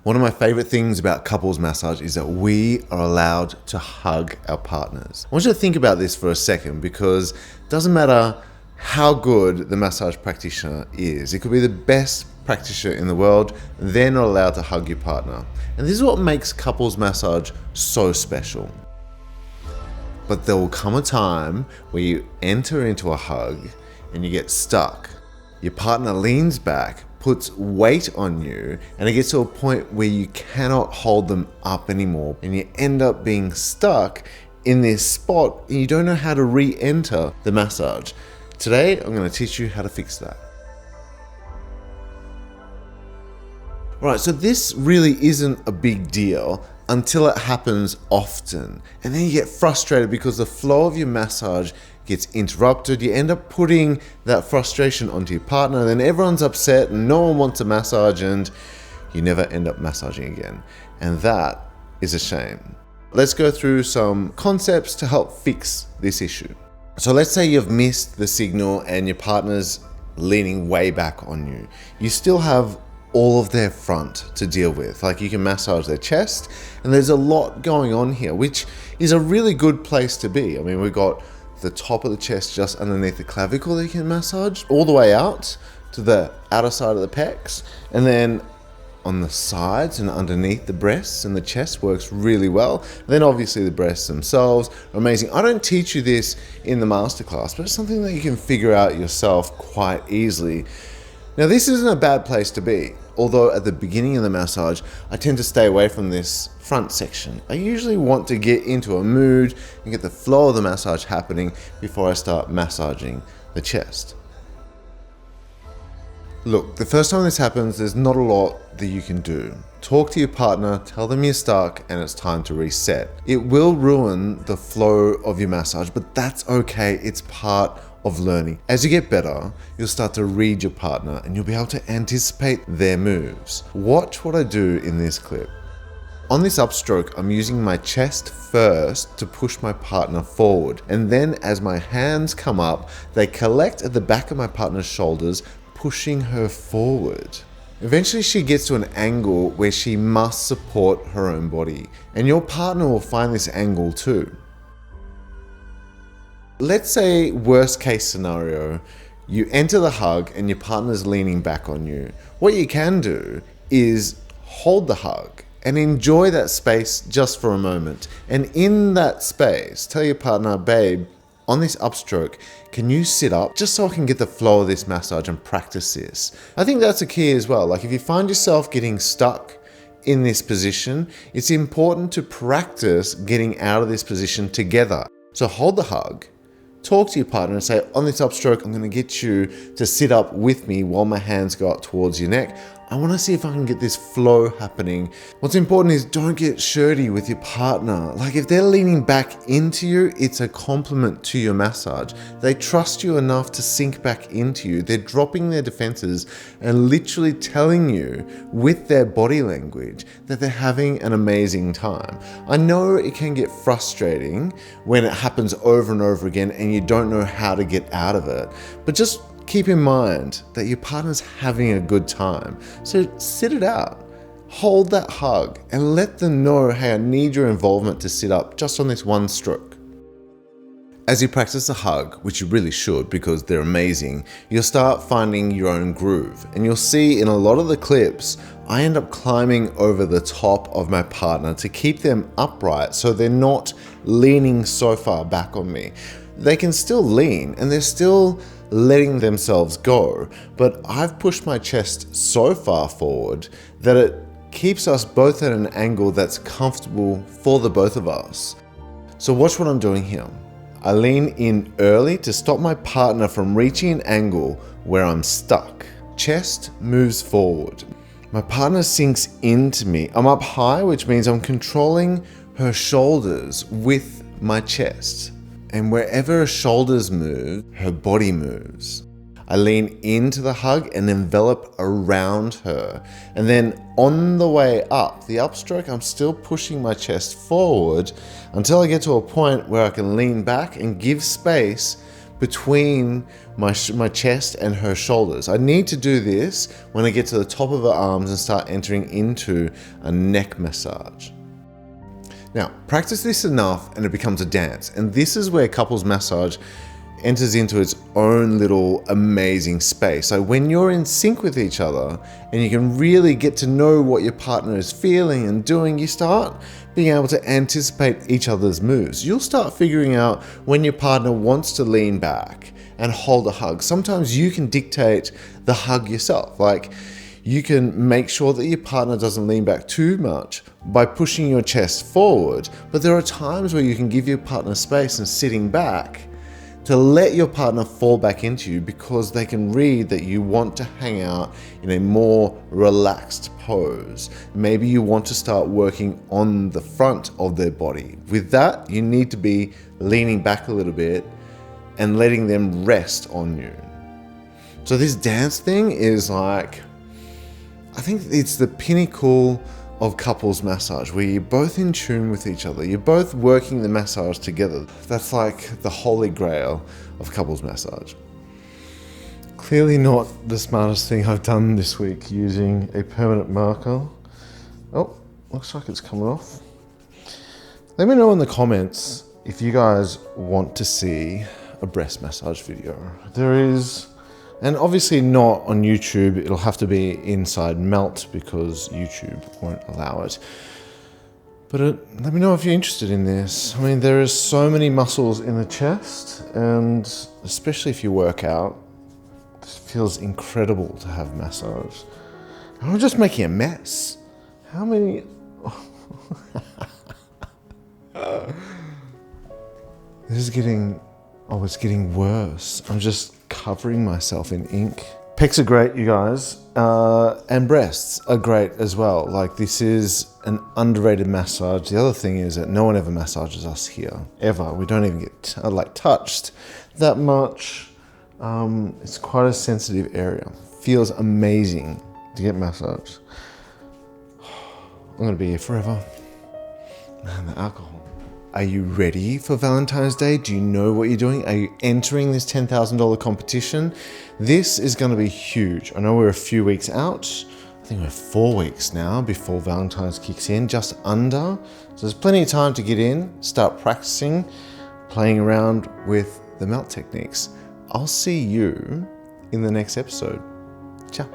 One of my favorite things about couples massage is that we are allowed to hug our partners. I want you to think about this for a second, because it doesn't matter how good the massage practitioner is. It could be the best practitioner in the world. They're not allowed to hug your partner. And this is what makes couples massage so special. But there will come a time where you enter into a hug and you get stuck. Your partner leans back, puts weight on you, and it gets to a point where you cannot hold them up anymore, and you end up being stuck in this spot and you don't know how to re-enter the massage. Today, I'm going to teach you how to fix that. Right, so this really isn't a big deal until it happens often. And then you get frustrated because the flow of your massage gets interrupted. You end up putting that frustration onto your partner, then everyone's upset and no one wants a massage, and you never end up massaging again. And that is a shame. Let's go through some concepts to help fix this issue. So let's say you've missed the signal and your partner's leaning way back on you. You still have all of their front to deal with. Like, you can massage their chest, and there's a lot going on here, which is a really good place to be. I mean, we've got the top of the chest just underneath the clavicle that you can massage, all the way out to the outer side of the pecs, and then on the sides and underneath the breasts and the chest works really well. Then obviously the breasts themselves are amazing. I don't teach you this in the masterclass, but it's something that you can figure out yourself quite easily. Now, this isn't a bad place to be, although at the beginning of the massage, I tend to stay away from this front section. I usually want to get into a mood and get the flow of the massage happening before I start massaging the chest. Look, the first time this happens, there's not a lot that you can do. Talk to your partner, tell them you're stuck and it's time to reset. It will ruin the flow of your massage, but that's okay. It's part of learning. As you get better, you'll start to read your partner and you'll be able to anticipate their moves. Watch what I do in this clip. On this upstroke, I'm using my chest first to push my partner forward. And then as my hands come up, they collect at the back of my partner's shoulders, pushing her forward. Eventually she gets to an angle where she must support her own body. And your partner will find this angle too. Let's say, worst case scenario, you enter the hug and your partner's leaning back on you. What you can do is hold the hug and enjoy that space just for a moment. And in that space, tell your partner, babe, on this upstroke, can you sit up just so I can get the flow of this massage and practice this? I think that's a key as well. Like, if you find yourself getting stuck in this position, it's important to practice getting out of this position together. So hold the hug. Talk to your partner and say, on this upstroke, I'm going to get you to sit up with me while my hands go up towards your neck. I want to see if I can get this flow happening. What's important is don't get shirty with your partner. Like, if they're leaning back into you, it's a compliment to your massage. They trust you enough to sink back into you. They're dropping their defenses and literally telling you with their body language that they're having an amazing time. I know it can get frustrating when it happens over and over again and you don't know how to get out of it, but just keep in mind that your partner's having a good time. So sit it out, hold that hug, and let them know, hey, I need your involvement to sit up just on this one stroke. As you practice the hug, which you really should because they're amazing, you'll start finding your own groove. And you'll see in a lot of the clips, I end up climbing over the top of my partner to keep them upright so they're not leaning so far back on me. They can still lean and they're still letting themselves go, but I've pushed my chest so far forward that it keeps us both at an angle that's comfortable for the both of us. So watch what I'm doing here. I lean in early to stop my partner from reaching an angle where I'm stuck. Chest moves forward. My partner sinks into me. I'm up high, which means I'm controlling her shoulders with my chest. And wherever her shoulders move, her body moves. I lean into the hug and envelop around her. And then on the way up, the upstroke, I'm still pushing my chest forward until I get to a point where I can lean back and give space between my chest and her shoulders. I need to do this when I get to the top of her arms and start entering into a neck massage. Now, practice this enough and it becomes a dance. And this is where couples massage enters into its own little amazing space. So when you're in sync with each other and you can really get to know what your partner is feeling and doing, you start being able to anticipate each other's moves. You'll start figuring out when your partner wants to lean back and hold a hug. Sometimes you can dictate the hug yourself. Like, you can make sure that your partner doesn't lean back too much by pushing your chest forward. But there are times where you can give your partner space and sitting back to let your partner fall back into you, because they can read that you want to hang out in a more relaxed pose. Maybe you want to start working on the front of their body. With that, you need to be leaning back a little bit and letting them rest on you. So this dance thing is like, I think it's the pinnacle of couples massage, where you're both in tune with each other. You're both working the massage together. That's like the holy grail of couples massage. Clearly not the smartest thing I've done this week, using a permanent marker. Oh, looks like it's coming off. Let me know in the comments if you guys want to see a breast massage video. There is, and obviously not on YouTube, it'll have to be inside Melt because YouTube won't allow it. But let me know if you're interested in this. I mean, there is so many muscles in the chest, and especially if you work out, it feels incredible to have massage. And I'm just making a mess. How many? This is getting, it's getting worse. I'm just covering myself in ink. Pecs are great, you guys, and breasts are great as well. Like, this is an underrated massage. The other thing is that no one ever massages us here, ever. We don't even get touched that much. It's quite a sensitive area. Feels amazing to get massaged. I'm gonna be here forever. Man, the alcohol. Are you ready for Valentine's Day? Do you know what you're doing? Are you entering this $10,000 competition? This is going to be huge. I know we're a few weeks out. I think we're 4 weeks now before Valentine's kicks in, just under. So there's plenty of time to get in, start practicing, playing around with the melt techniques. I'll see you in the next episode. Ciao.